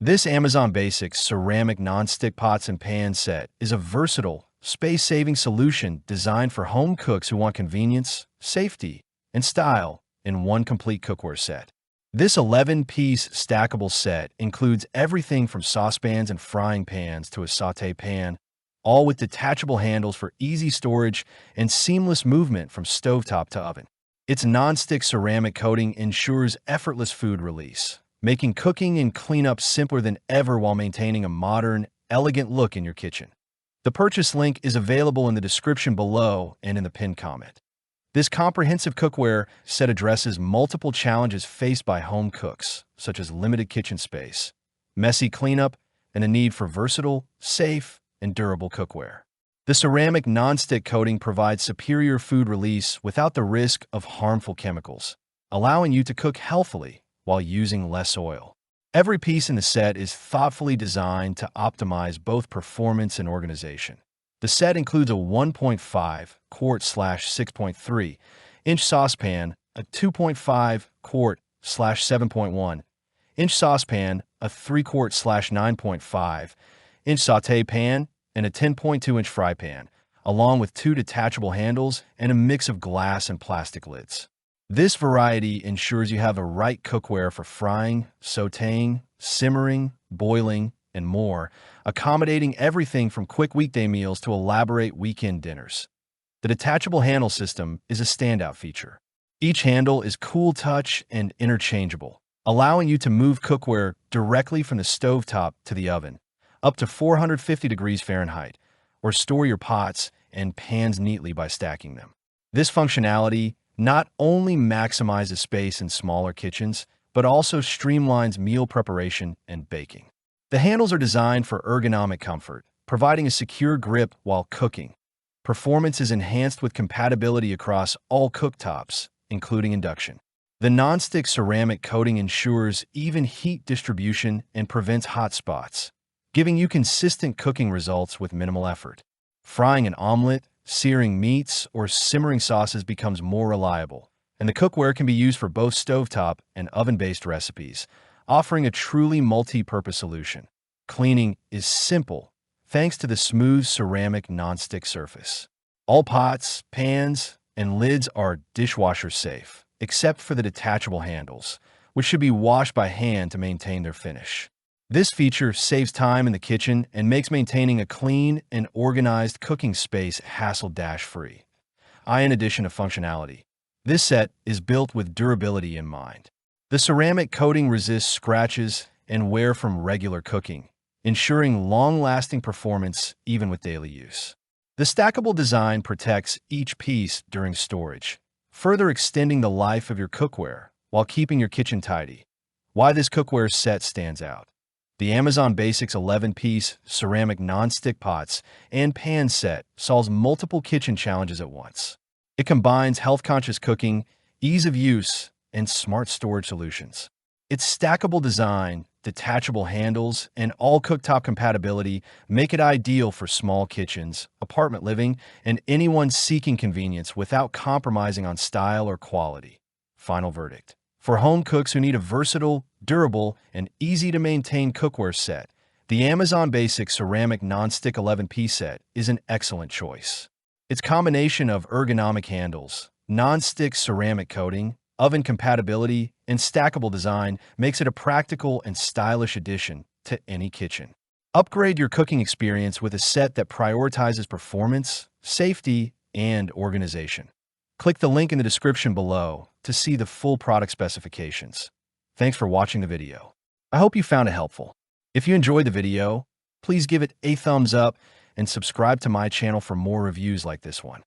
This Amazon Basics ceramic non-stick pots and pans set is a versatile, space-saving solution designed for home cooks who want convenience, safety, and style in one complete cookware set. This 11-piece stackable set includes everything from saucepans and frying pans to a sauté pan, all with detachable handles for easy storage and seamless movement from stovetop to oven. Its non-stick ceramic coating ensures effortless food release, making cooking and cleanup simpler than ever while maintaining a modern, elegant look in your kitchen. The purchase link is available in the description below and in the pinned comment. This comprehensive cookware set addresses multiple challenges faced by home cooks, such as limited kitchen space, messy cleanup, and a need for versatile, safe, and durable cookware. The ceramic non-stick coating provides superior food release without the risk of harmful chemicals, allowing you to cook healthily while using less oil. Every piece in the set is thoughtfully designed to optimize both performance and organization. The set includes a 1.5 quart/6.3 inch saucepan, a 2.5 quart/7.1 inch saucepan, a 3 quart/9.5 inch sauté pan, and a 10.2 inch fry pan, along with 2 detachable handles and a mix of glass and plastic lids. This variety ensures you have the right cookware for frying, sautéing, simmering, boiling, and more, accommodating everything from quick weekday meals to elaborate weekend dinners. The detachable handle system is a standout feature. Each handle is cool touch and interchangeable, allowing you to move cookware directly from the stovetop to the oven, up to 450 degrees Fahrenheit, or store your pots and pans neatly by stacking them. This functionality not only maximizes space in smaller kitchens, but also streamlines meal preparation and baking. The handles are designed for ergonomic comfort, providing a secure grip while cooking. Performance is enhanced with compatibility across all cooktops, including induction. The non-stick ceramic coating ensures even heat distribution and prevents hot spots, giving you consistent cooking results with minimal effort. Frying an omelet, searing meats, or simmering sauces becomes more reliable, and the cookware can be used for both stovetop and oven-based recipes, offering a truly multi-purpose solution. Cleaning is simple, thanks to the smooth ceramic non-stick surface. All pots, pans, and lids are dishwasher safe, except for the detachable handles, which should be washed by hand to maintain their finish. This feature saves time in the kitchen and makes maintaining a clean and organized cooking space hassle-free. In addition to functionality, this set is built with durability in mind. The ceramic coating resists scratches and wear from regular cooking, ensuring long-lasting performance even with daily use. The stackable design protects each piece during storage, further extending the life of your cookware while keeping your kitchen tidy. Why this cookware set stands out. The Amazon Basics 11-piece ceramic non-stick pots and pan set solves multiple kitchen challenges at once. It combines health-conscious cooking, ease of use, and smart storage solutions. Its stackable design, detachable handles, and all cooktop compatibility make it ideal for small kitchens, apartment living, and anyone seeking convenience without compromising on style or quality. Final verdict. For home cooks who need a versatile, durable, and easy-to-maintain cookware set, the Amazon Basics ceramic non-stick 11-piece set is an excellent choice. Its combination of ergonomic handles, non-stick ceramic coating, oven compatibility, and stackable design makes it a practical and stylish addition to any kitchen. Upgrade your cooking experience with a set that prioritizes performance, safety, and organization. Click the link in the description below to see the full product specifications. Thanks for watching the video. I hope you found it helpful. If you enjoyed the video, please give it a thumbs up and subscribe to my channel for more reviews like this one.